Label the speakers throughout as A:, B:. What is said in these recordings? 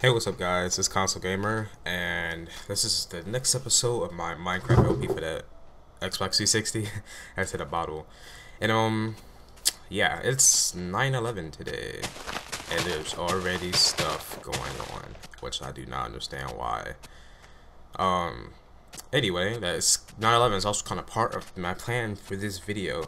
A: Hey, what's up, guys? It's Console Gamer, and this is the next episode of my Minecraft LP for the Xbox 360. I said a bottle, and yeah, it's 9/11 today, and there's already stuff going on, which I do not understand why. Anyway, that's 9/11 is also kind of part of my plan for this video,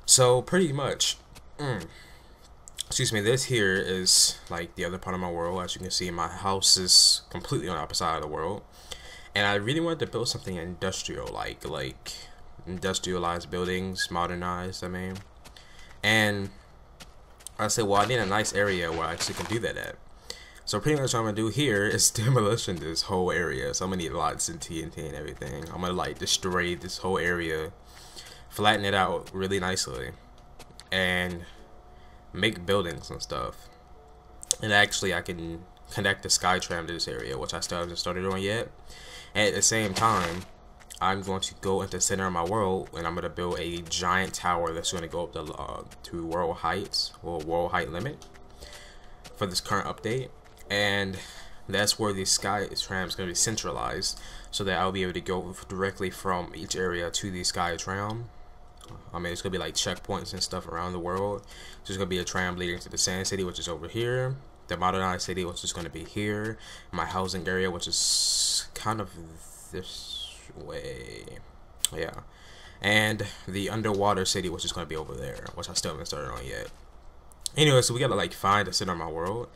A: so pretty much. Excuse me, this here is like the other part of my world. As you can see, my house is completely on the opposite side of the world. And I really wanted to build something industrial, like industrialized buildings, modernized, I mean. And I said, well, I need a nice area where I actually can do that at. So pretty much what I'm gonna do here is demolition this whole area. So I'm gonna need lots of TNT and everything. I'm gonna like destroy this whole area, flatten it out really nicely, and make buildings and stuff. And actually I can connect the Skytram to this area, which I still haven't started on yet. And at the same time, I'm going to go into the center of my world, and I'm going to build a giant tower that's going to go up to world heights, or world height limit, for this current update. And that's where the Skytram is going to be centralized, so that I'll be able to go directly from each area to the Skytram. I mean, it's gonna be like checkpoints and stuff around the world. So there's gonna be a tram leading to the Sand City, which is over here. The modernized city, which is gonna be here. My housing area, which is kind of this way. Yeah. And the underwater city, which is gonna be over there, which I still haven't started on yet. Anyway, so we gotta like find the center of my world.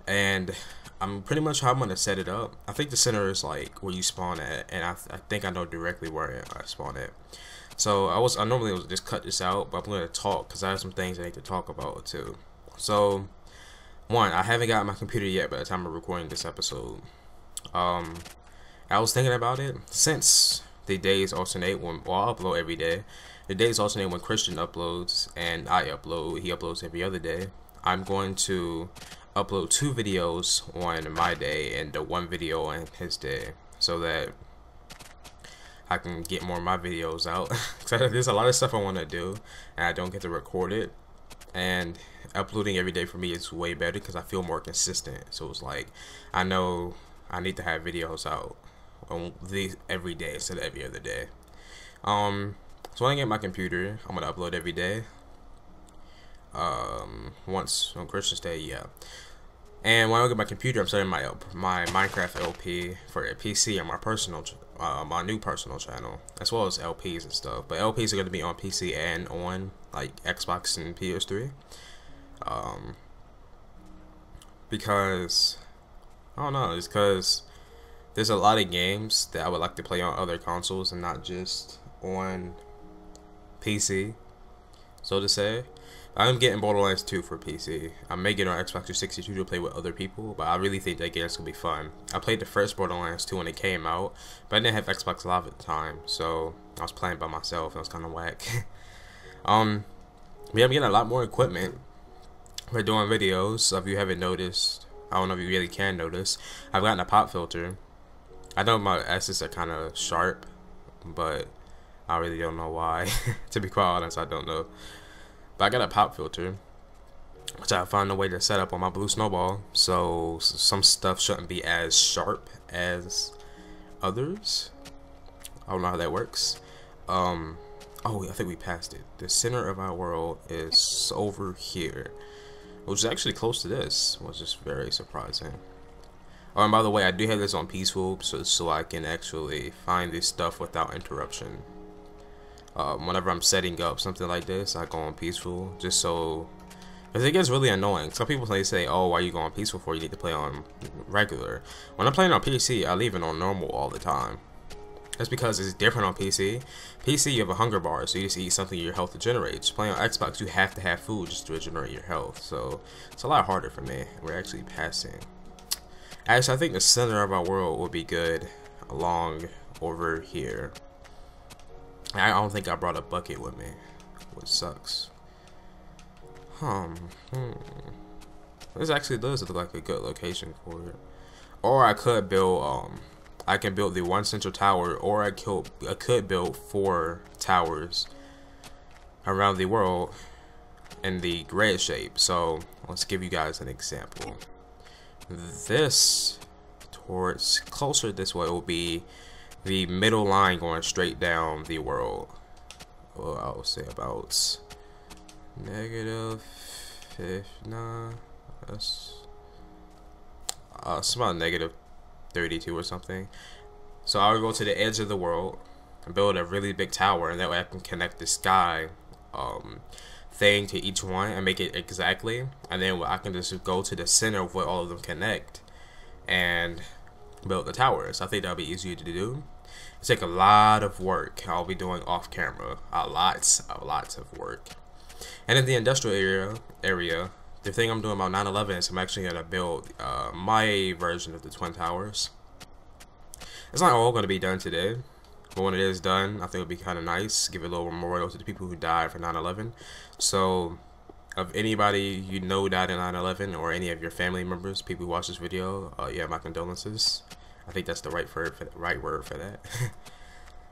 A: And I'm pretty much how I'm gonna set it up. I think the center is like where you spawn at, and I think I know directly where I spawn at. So I normally would just cut this out, but I'm gonna talk because I have some things I need to talk about too. So one, I haven't got my computer yet by the time I'm recording this episode. I was thinking about it since the days alternate when, well, I upload every day. The days alternate when Christian uploads and I upload. He uploads every other day. I'm going to upload 2 videos on my day and the 1 video on his day, so that I can get more of my videos out. There's a lot of stuff I want to do and I don't get to record it, and uploading every day for me is way better because I feel more consistent. So it's like I know I need to have videos out on every day instead of every other day. So when I get my computer, I'm gonna upload every day. Once on Christmas Day, yeah. And when I get my computer, I'm starting my Minecraft LP for a PC and my new personal channel, as well as LPs and stuff. But LPs are going to be on PC and on like Xbox and PS3. Because I don't know, it's because there's a lot of games that I would like to play on other consoles and not just on PC, so to say. I'm getting Borderlands 2 for PC. I may get on Xbox 360 to play with other people, but I really think that game's gonna be fun. I played the first Borderlands 2 when it came out, but I didn't have Xbox Live at the time, so I was playing by myself and it was kind of whack. Yeah, I'm getting a lot more equipment for doing videos. So if you haven't noticed, I don't know if you really can notice, I've gotten a pop filter. I know my S's are kind of sharp, but I really don't know why. To be quite honest, I don't know. But I got a pop filter, which I found a way to set up on my Blue Snowball, so some stuff shouldn't be as sharp as others. I don't know how that works. Oh, I think we passed it. The center of our world is over here, which is actually close to this, which is very surprising. Oh, and by the way, I do have this on peaceful, so I can actually find this stuff without interruption. Whenever I'm setting up something like this, I go on peaceful, just so, because it gets really annoying. Some people say, oh, why are you going peaceful for? You need to play on regular. When I'm playing on PC, I leave it on normal all the time. That's because it's different on PC. PC, you have a hunger bar, so you just eat something your health regenerates. Playing on Xbox, you have to have food just to regenerate your health, so it's a lot harder for me. We're actually passing. Actually, I think the center of our world will be good along over here. I don't think I brought a bucket with me, which sucks. This actually does look like a good location for it. Or I could build, I can build the 1 central tower, or I could build 4 towers around the world in the grid shape. So let's give you guys an example. this towards closer this way will be the middle line going straight down the world. Well, I would say about negative 59. That's it's about negative 32 or something. So I would go to the edge of the world and build a really big tower, and that way I can connect the sky thing to each one and make it exactly, and then I can just go to the center of where all of them connect and build the towers. I think that'll be easier to do. It's like a lot of work I'll be doing off camera, lots of work. And in the industrial area, the thing I'm doing about 9/11 is I'm actually gonna build my version of the Twin Towers. It's not all gonna be done today, but when it is done, I think it'll be kind of nice. Give a little memorial to the people who died for 9/11. So, if anybody you know died in 9/11, or any of your family members, people who watch this video, yeah, my condolences. I think that's the right word for that.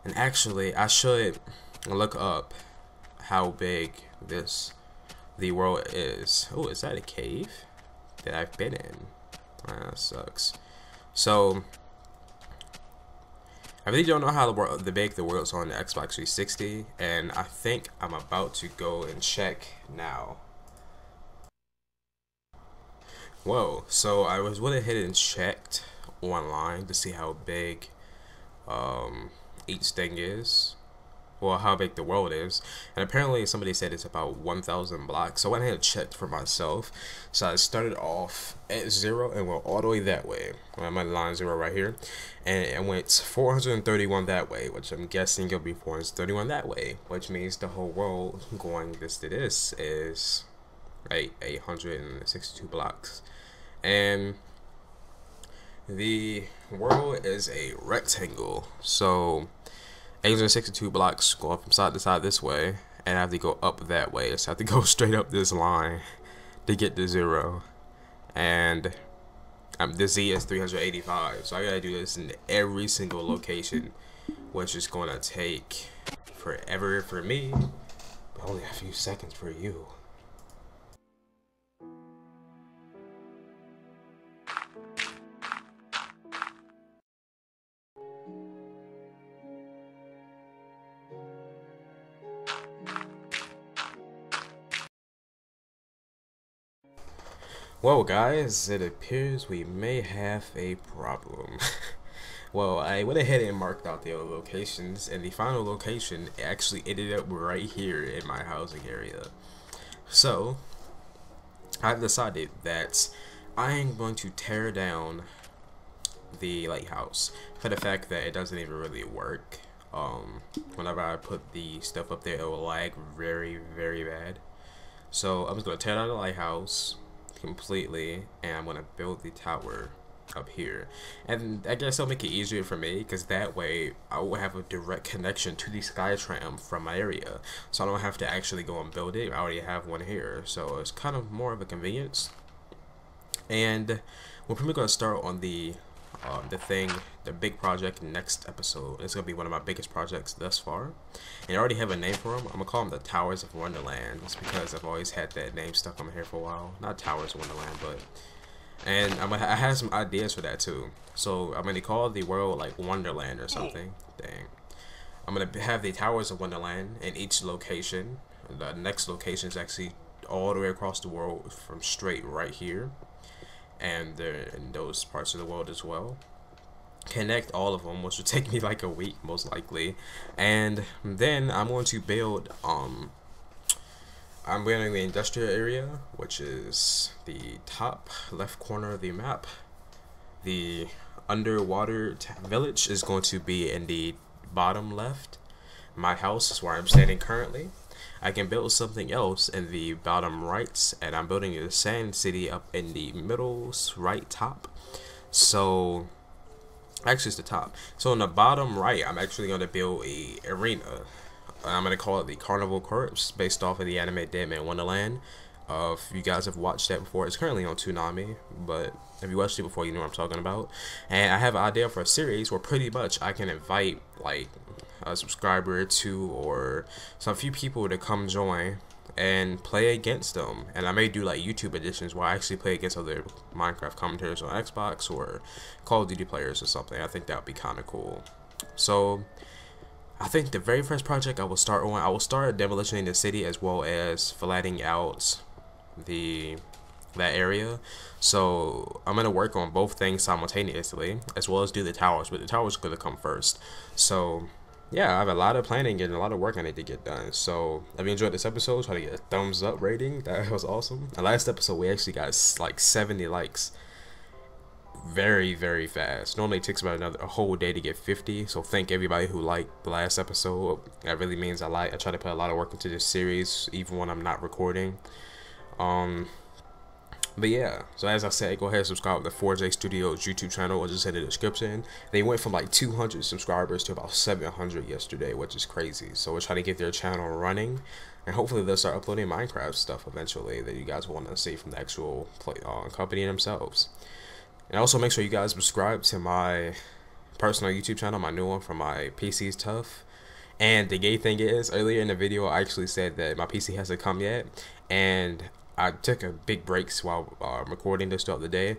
A: And actually, I should look up how big the world is. Oh, is that a cave that I've been in? That sucks. So, I really don't know how the big the world's on the Xbox 360, and I think I'm about to go and check now. Whoa, so I went ahead and checked online to see how big each thing is, well, how big the world is, and apparently somebody said it's about 1,000 blocks. So I went ahead and checked for myself. So I started off at 0 and went all the way that way. I'm at line 0 right here, and it went 431 that way, which I'm guessing it'll be 431 that way, which means the whole world going this to this is 862 blocks. And the world is a rectangle, so 862 blocks going from side to side this way, and I have to go up that way. So I have to go straight up this line to get to 0, and the Z is 385. So I gotta do this in every single location, which is gonna take forever for me, but only a few seconds for you. Well guys, it appears we may have a problem. Well, I went ahead and marked out the other locations, and the final location actually ended up right here in my housing area. So, I've decided that I am going to tear down the lighthouse for the fact that it doesn't even really work. Whenever I put the stuff up there, it will lag very, very bad. So I'm just going to tear down the lighthouse completely, and I'm gonna build the tower up here, and I guess it'll make it easier for me, because that way I will have a direct connection to the Skytram from my area, so I don't have to actually go and build it. I already have one here, so it's kind of more of a convenience. And we're probably gonna start on the big project next episode. It's gonna be one of my biggest projects thus far, and I already have a name for them. I'm gonna call them the Towers of Wonderland, just because I've always had that name stuck on my head for a while. Not Towers of Wonderland, but, and I have some ideas for that too. So I'm gonna call the world like Wonderland or something. Dang. I'm gonna have the Towers of Wonderland in each location. The next location is actually all the way across the world from straight right here, and they're in those parts of the world as well. Connect all of them, which would take me like a week most likely, and then I'm going to build I'm building the industrial area, which is the top left corner of the map. The underwater village is going to be in the bottom left. My house is where I'm standing currently. I can build something else in the bottom right, and I'm building the sand city up in the middle right top. So actually it's the top. So in the bottom right, I'm actually going to build a arena. I'm going to call it the Carnival Corpse, based off of the anime Dead Man Wonderland. If you guys have watched that before, it's currently on Toonami, but if you watched it before, you know what I'm talking about. And I have an idea for a series where pretty much I can invite like a subscriber to, or some few people to come join and play against them. And I may do like YouTube editions where I actually play against other Minecraft commentators on Xbox or Call of Duty players or something. I think that would be kind of cool. So I think the very first project I will start demolishing the city as well as flattening out that area. So I'm gonna work on both things simultaneously as well as do the towers, but the towers are gonna come first. So yeah, I have a lot of planning and a lot of work I need to get done. So if you enjoyed this episode, try to get a thumbs up rating. That was awesome. The last episode we actually got like 70 likes very, very fast. Normally it takes about a whole day to get 50. So thank everybody who liked the last episode. That really means I try to put a lot of work into this series even when I'm not recording. But yeah, so as I said, go ahead and subscribe to the 4J Studios YouTube channel, or just hit the description. They went from like 200 subscribers to about 700 yesterday, which is crazy. So we're trying to get their channel running, and hopefully they'll start uploading Minecraft stuff eventually that you guys want to see from the actual company themselves. And also make sure you guys subscribe to my personal YouTube channel, my new one for my PC's Tough. And the gay thing is, earlier in the video I actually said that my PC hasn't come yet, and I took a big breaks while recording this throughout the day,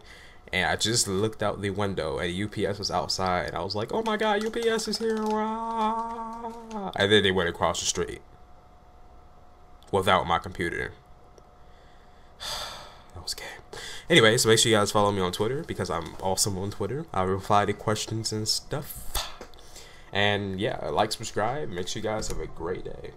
A: and I just looked out the window and UPS was outside, and I was like, oh my god, UPS is here, rah! And then they went across the street without my computer. That was gay. Anyway, so make sure you guys follow me on Twitter because I'm awesome on Twitter. I reply to questions and stuff. And yeah, like, subscribe. Make sure you guys have a great day.